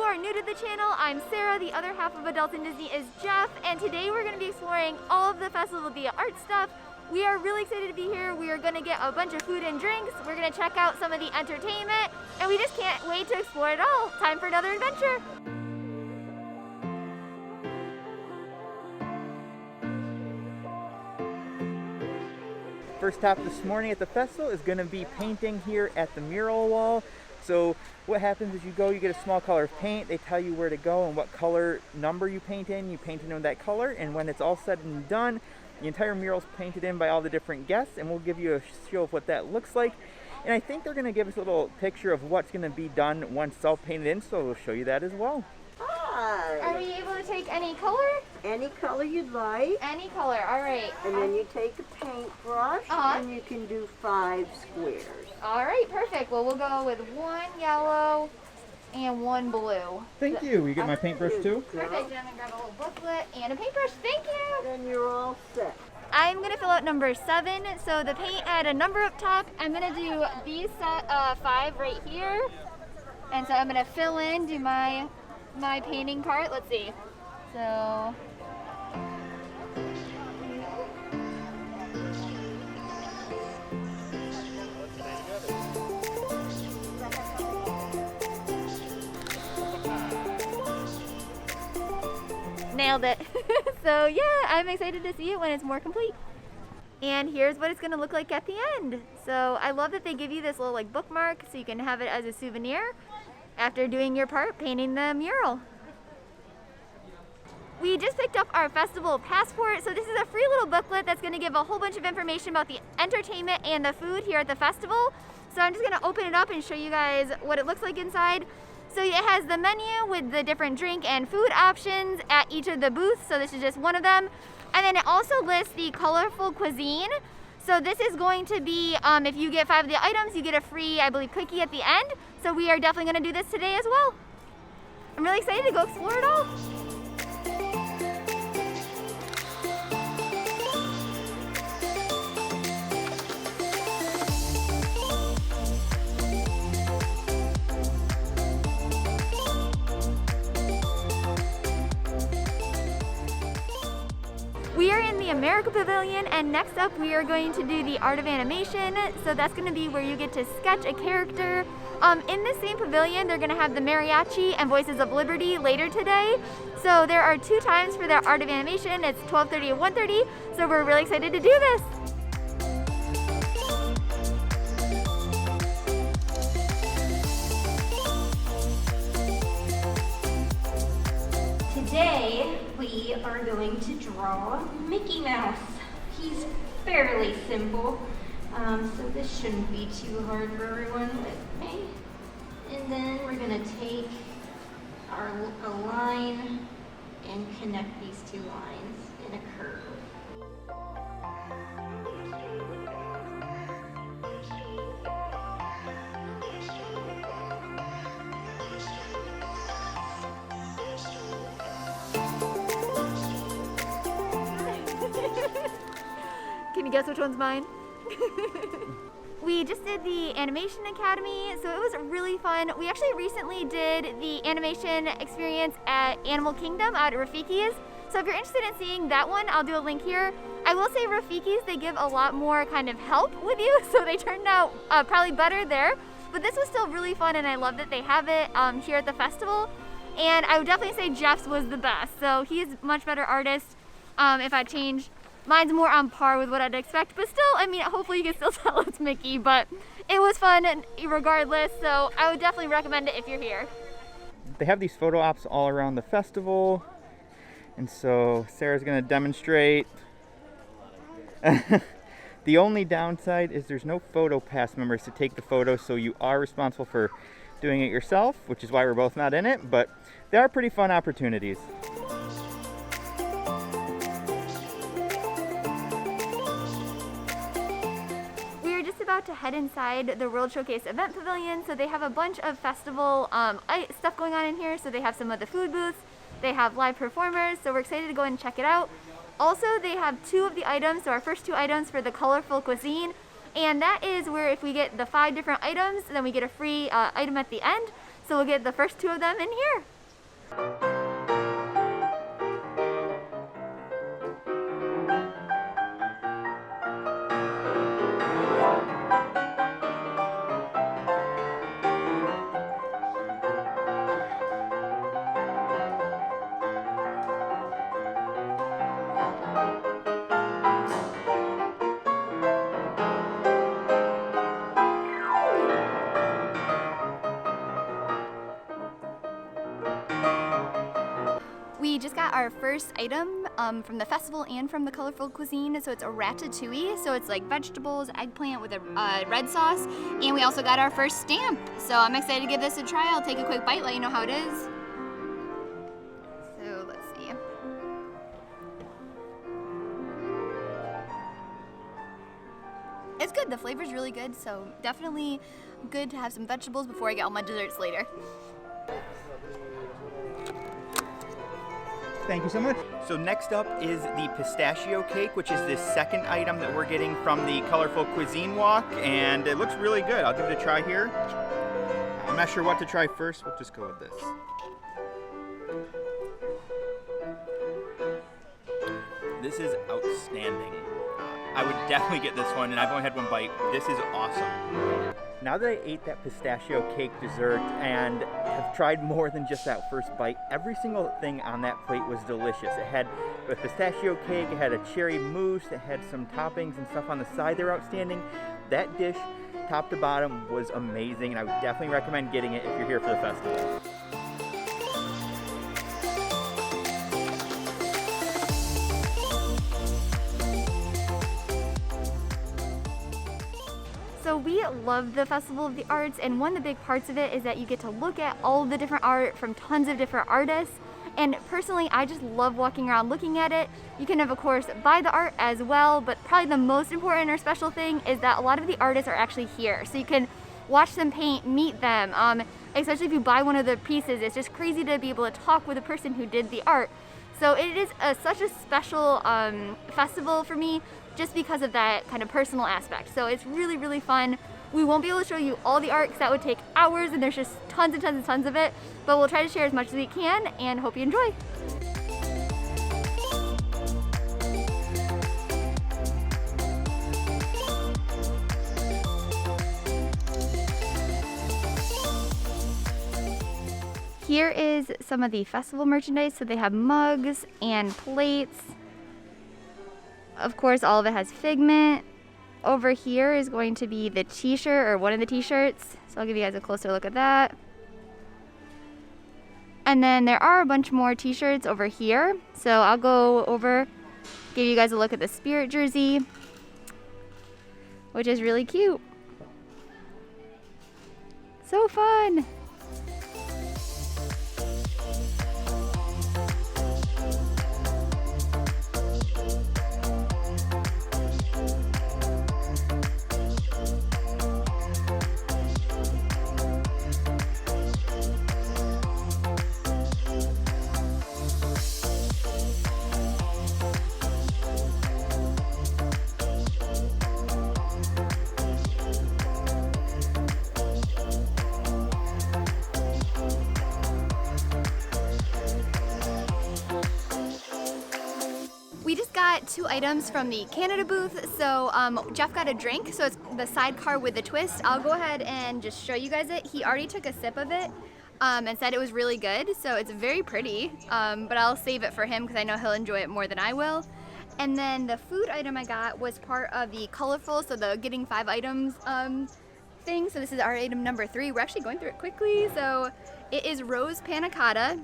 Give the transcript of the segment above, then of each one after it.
are new to the channel, I'm Sarah. The other half of Adults in Disney is Jeff, and today we're going to be exploring all of the Festival of the Art stuff. We are really excited to be here. We are going to get a bunch of food and drinks. We're going to check out some of the entertainment, and we just can't wait to explore it all. Time for another adventure. First stop this morning at the festival is going to be painting here at the mural wall. So what happens is you go, you get a small color of paint, they tell you where to go and what color number you paint in that color, and when it's all said and done, the entire mural's painted in by all the different guests, and we'll give you a show of what that looks like. And I think they're going to give us a little picture of what's going to be done once it's all painted in, so we'll show you that as well. Hi. Are we able to take any color? Any color you'd like. Any color, all right. And then you take a paintbrush and you can do 5 squares. All right, perfect. Well, we'll go with 1 yellow and 1 blue. Thank you. You get my paintbrush too? Perfect. I'm going to grab a little booklet and a paintbrush. Thank you. Then you're all set. I'm going to fill out number 7. So the paint had a number up top. I'm going to do these 5 right here. And so I'm going to fill in, do my painting part. Let's see. So nailed it. So yeah, I'm excited to see it when it's more complete. And here's what it's going to look like at the end. So I love that they give you this little like bookmark so you can have it as a souvenir after doing your part painting the mural. We just picked up our festival passport, so this is a free little booklet that's going to give a whole bunch of information about the entertainment and the food here at the festival. So I'm just going to open it up and show you guys what it looks like inside. So it has the menu with the different drink and food options at each of the booths, so this is just one of them. And then it also lists the Colorful Cuisine. So this is going to be, if you get 5 of the items, you get a free, I believe, cookie at the end. So we are definitely going to do this today as well. I'm really excited to go explore it all. We are in the America Pavilion, and next up we are going to do the Art of Animation. So that's going to be where you get to sketch a character. In the same pavilion, they're going to have the Mariachi and Voices of Liberty later today. So there are 2 times for their Art of Animation. It's 12:30 and 1:30. So we're really excited to do this. Today, we are going to draw Mickey Mouse. He's fairly simple, so this shouldn't be too hard for everyone with me. And then we're going to take a line and connect these 2 lines in a curve. Can you guess which one's mine? We just did the Animation Academy, so it was really fun. We actually recently did the animation experience at Animal Kingdom out at Rafiki's. So if you're interested in seeing that one, I'll do a link here. I will say Rafiki's, they give a lot more kind of help with you, so they turned out probably better there. But this was still really fun, and I love that they have it here at the festival. And I would definitely say Jeff's was the best. So he's a much better artist. If I change, mine's more on par with what I'd expect, but still, I mean, hopefully you can still tell it's Mickey, but it was fun regardless, so I would definitely recommend it if you're here. They have these photo ops all around the festival, and so Sarah's going to demonstrate. The only downside is there's no photo pass members to take the photos, so you are responsible for doing it yourself, which is why we're both not in it, but they are pretty fun opportunities. About to head inside the World Showcase Event Pavilion, so they have a bunch of festival stuff going on in here. So they have some of the food booths, they have live performers, so we're excited to go and check it out. Also, they have 2 of the items, so our first 2 items for the Colorful Cuisine, and that is where if we get the 5 different items, then we get a free item at the end. So we'll get the first 2 of them in here. We just got our first item from the festival and from the Colorful Cuisine. So it's a ratatouille. So it's like vegetables, eggplant with a red sauce. And we also got our first stamp. So I'm excited to give this a try. I'll take a quick bite, let you know how it is. So let's see. It's good. The flavor's really good. So definitely good to have some vegetables before I get all my desserts later. Thank you so much. So next up is the pistachio cake, which is the second item that we're getting from the Colorful Cuisine walk, and it looks really good. I'll give it a try here. I'm not sure what to try first. We'll just go with this. This is outstanding. I would definitely get this one, and I've only had one bite. This is awesome. Now that I ate that pistachio cake dessert and have tried more than just that first bite, every single thing on that plate was delicious. It had a pistachio cake, it had a cherry mousse, it had some toppings and stuff on the side that were outstanding. That dish, top to bottom, was amazing, and I would definitely recommend getting it if you're here for the festival. So we love the Festival of the Arts, and one of the big parts of it is that you get to look at all the different art from tons of different artists. And personally, I just love walking around looking at it. You can, of course, buy the art as well, but probably the most important or special thing is that a lot of the artists are actually here. So you can watch them paint, meet them, especially if you buy one of the pieces. It's just crazy to be able to talk with the person who did the art. So it is such a special festival for me, just because of that kind of personal aspect. So it's really, really fun. We won't be able to show you all the art because that would take hours, and there's just tons and tons and tons of it, but we'll try to share as much as we can and hope you enjoy. Here is some of the festival merchandise. So they have mugs and plates. Of course, all of it has Figment. Over here is going to be the t-shirt, or one of the t-shirts. So I'll give you guys a closer look at that. And then there are a bunch more t-shirts over here. So I'll go over, give you guys a look at the Spirit jersey, which is really cute. So fun. We just got 2 items from the Canada booth. So Jeff got a drink, so it's the sidecar with the twist. I'll go ahead and just show you guys it. He already took a sip of it and said it was really good. So it's very pretty, but I'll save it for him because I know he'll enjoy it more than I will. And then the food item I got was part of the colorful, so the getting 5 items thing. So this is our item number 3. We're actually going through it quickly. So it is rose panna cotta.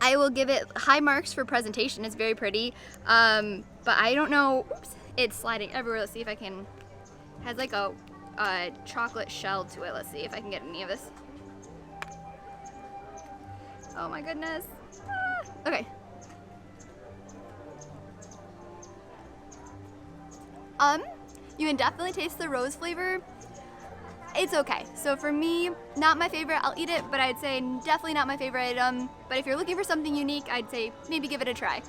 I will give it high marks for presentation. It's very pretty, but I don't know. Oops, it's sliding everywhere. Let's see if I can. Has like a chocolate shell to it. Let's see if I can get any of this. Oh my goodness. Okay. You can definitely taste the rose flavor. It's okay. So for me, not my favorite. I'll eat it, but I'd say definitely not my favorite item. But if you're looking for something unique, I'd say maybe give it a try.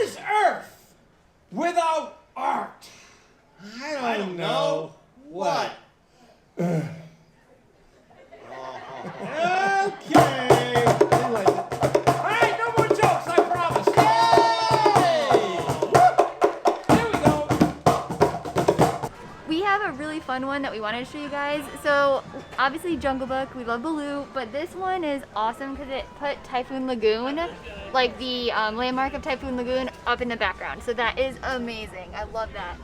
is Earth without art? I don't know. What? Okay. Anyway. All right, no more jokes, I promise. Yay! Here we go. We have a really fun one that we wanted to show you guys. So obviously Jungle Book, we love Baloo, but this one is awesome because it put Typhoon Lagoon, like the landmark of Typhoon Lagoon, up in the background. So that is amazing. I love that.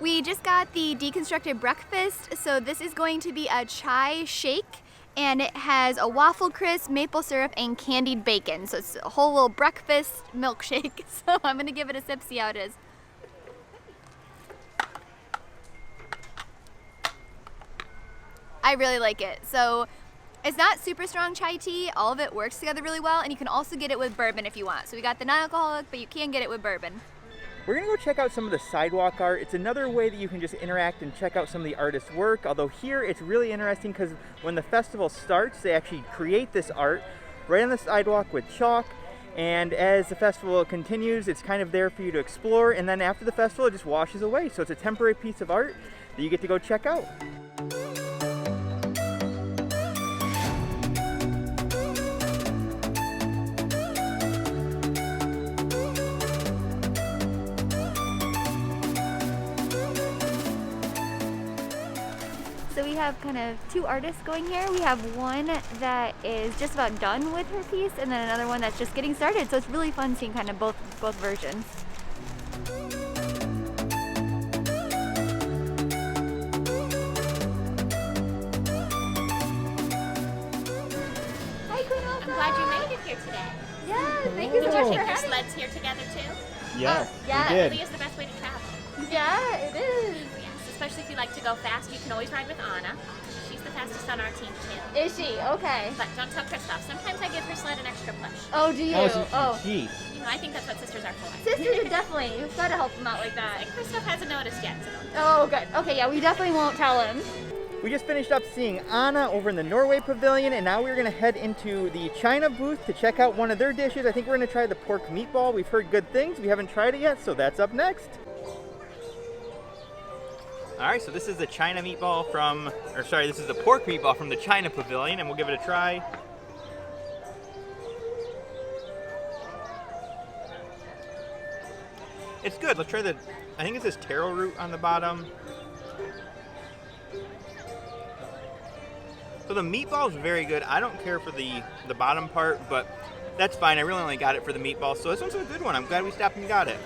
We just got the deconstructed breakfast. So this is going to be a chai shake, and it has a waffle crisp, maple syrup, and candied bacon. So it's a whole little breakfast milkshake. So I'm gonna give it a sip, see how it is. I really like it. So it's not super strong chai tea. All of it works together really well, and you can also get it with bourbon if you want. So we got the non-alcoholic, but you can get it with bourbon. We're gonna go check out some of the sidewalk art. It's another way that you can just interact and check out some of the artists' work. Although here it's really interesting because when the festival starts, they actually create this art right on the sidewalk with chalk. And as the festival continues, it's kind of there for you to explore. And then after the festival, it just washes away. So it's a temporary piece of art that you get to go check out. So we have kind of two artists going here. We have one that is just about done with her piece, and then another one that's just getting started. So it's really fun seeing kind of both versions. Hi, Kuno. I'm glad you made it here today. Yeah, thank you so Did much you for take your having sleds here together too? Yes, yeah. we It did. really is the best way to travel. Yeah, it is. Yes, especially if you like to go fast, you can always ride with Anna. She's the fastest on our team too. Is she? Okay. But don't tell Kristoff. Sometimes I give her sled an extra push. Oh, do you? Oh. Jeez. You know, I think that's what sisters are for. Sisters are definitely, you've got to help them out like that. Like Kristoff hasn't noticed yet, so. Oh, good. Okay, yeah, we definitely won't tell him. We just finished up seeing Anna over in the Norway Pavilion, and now we're gonna head into the China booth to check out one of their dishes. I think we're gonna try the pork meatball. We've heard good things. We haven't tried it yet, so that's up next. All right, so this is the China meatball this is the pork meatball from the China Pavilion, and we'll give it a try. It's good. Let's try I think it's this taro root on the bottom. So the meatball is very good. I don't care for the bottom part, but that's fine. I really only got it for the meatball, so this one's a good one. I'm glad we stopped and got it.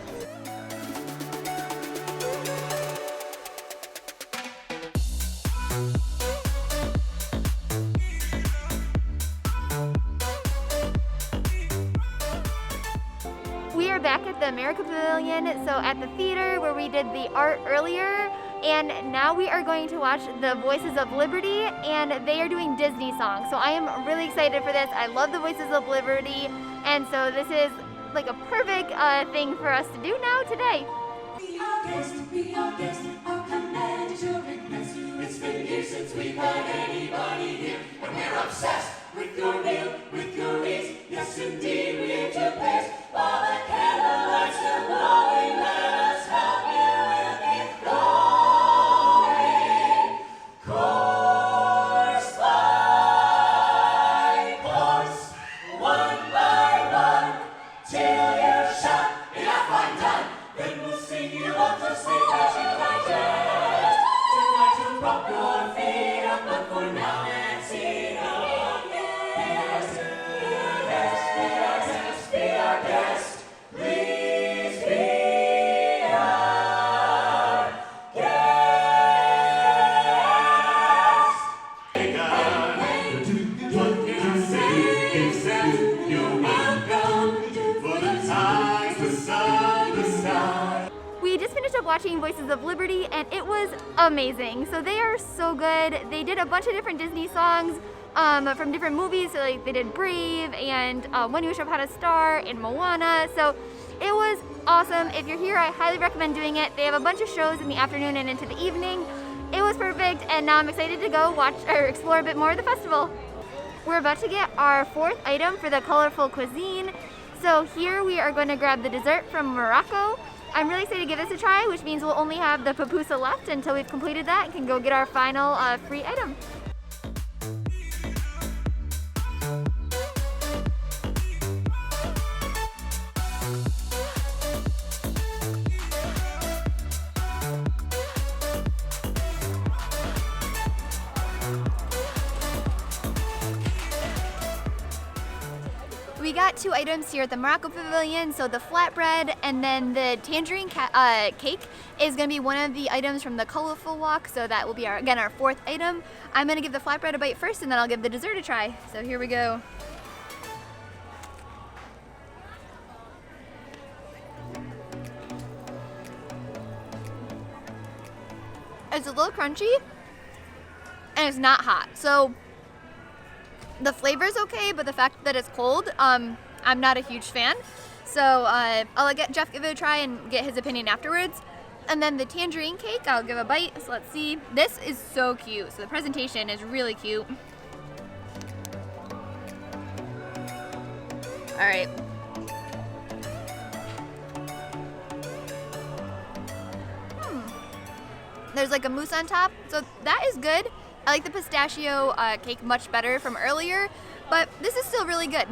We are back at the America Pavilion, so at the theater where we did the art earlier, and now we are going to watch the Voices of Liberty, and they are doing Disney songs. So I am really excited for this. I love the Voices of Liberty, and so this is like a perfect thing for us to do now today. Be our guest, our command is your request. It's been years since we've had anybody here, and we're obsessed with your meal, with your eats. Yes, indeed, we aim to please. While the candlelights are glowing, let us help you with the going. Course by course, one by one, till you're shut. Enough, I'm done. Then we'll sing you off to sleep as you digest. Tonight to rock your feet up, but for now, Nancy, yes, be our guest. Please be our guest. What can I say except you're welcome for the times, the sun, the sky. We just finished up watching Voices of Liberty, and it was amazing. So they are so good. They did a bunch of different Disney songs from different movies. So like they did Brave and When You Wish Upon a Star and Moana. So it was awesome. If you're here, I highly recommend doing it. They have a bunch of shows in the afternoon and into the evening. It was perfect, and now I'm excited to go watch or explore a bit more of the festival. We're about to get our fourth item for the Colorful Cuisine. So here we are going to grab the dessert from Morocco. I'm really excited to give this a try, which means we'll only have the pupusa left until we've completed that and can go get our final free item. We got 2 items here at the Morocco Pavilion, so the flatbread and then the tangerine cake is going to be one of the items from the Colorful Walk, so that will be our 4th item. I'm going to give the flatbread a bite first and then I'll give the dessert a try. So here we go. It's a little crunchy and it's not hot, so the flavor's okay, but the fact that it's cold, I'm not a huge fan. So I'll let Jeff give it a try and get his opinion afterwards. And then the tangerine cake, I'll give a bite. So let's see. This is so cute. So the presentation is really cute. All right. There's like a mousse on top, so that is good. I like the pistachio cake much better from earlier, but this is still really good.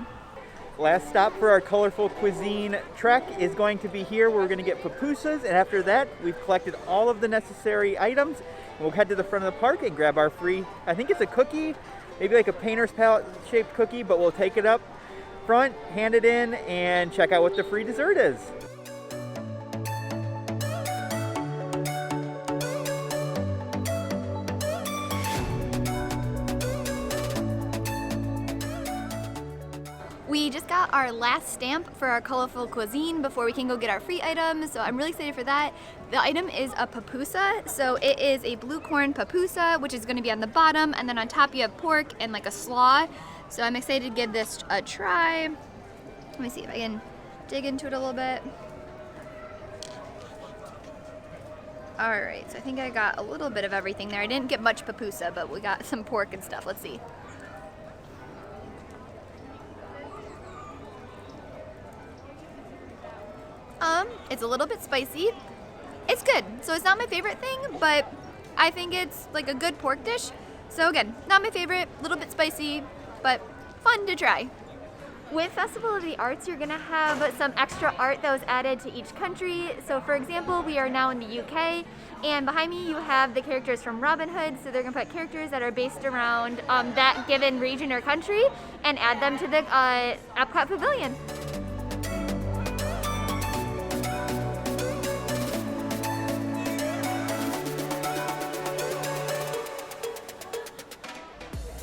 Last stop for our Colorful Cuisine trek is going to be here where we're going to get pupusas, and after that we've collected all of the necessary items. We'll head to the front of the park and grab our free, I think it's a cookie, maybe like a painter's palette shaped cookie, but we'll take it up front, hand it in, and check out what the free dessert is. We just got our last stamp for our Colorful Cuisine before we can go get our free items, so I'm really excited for that. The item is a pupusa, so it is a blue corn pupusa, which is going to be on the bottom, and then on top you have pork and like a slaw. So I'm excited to give this a try. Let me see if I can dig into it a little bit. Alright, so I think I got a little bit of everything there. I didn't get much pupusa, but we got some pork and stuff. Let's see. It's a little bit spicy. It's good. So it's not my favorite thing, but I think it's like a good pork dish. So again, not my favorite, a little bit spicy, but fun to try. With Festival of the Arts, you're gonna have some extra art that was added to each country. So for example, we are now in the UK, and behind me you have the characters from Robin Hood. So they're gonna put characters that are based around that given region or country and add them to the Epcot Pavilion.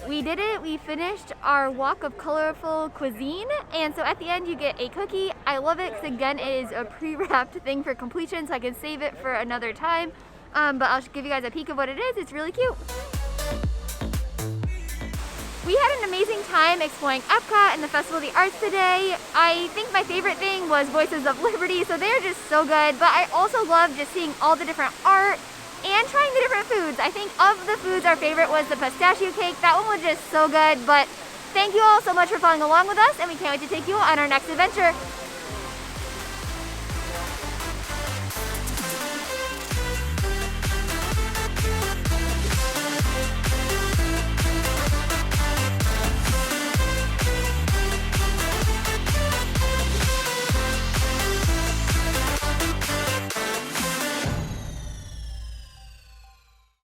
We did it. We finished our walk of Colorful Cuisine, and so at the end you get a cookie. I love it because again it is a pre-wrapped thing for completion, so I can save it for another time, but I'll give you guys a peek of what it is. It's really cute. We had an amazing time exploring Epcot and the Festival of the Arts today. I think my favorite thing was Voices of Liberty, so they're just so good, but I also love just seeing all the different art and trying the different foods. I think of the foods, our favorite was the pistachio cake. That one was just so good, but thank you all so much for following along with us, and we can't wait to take you on our next adventure.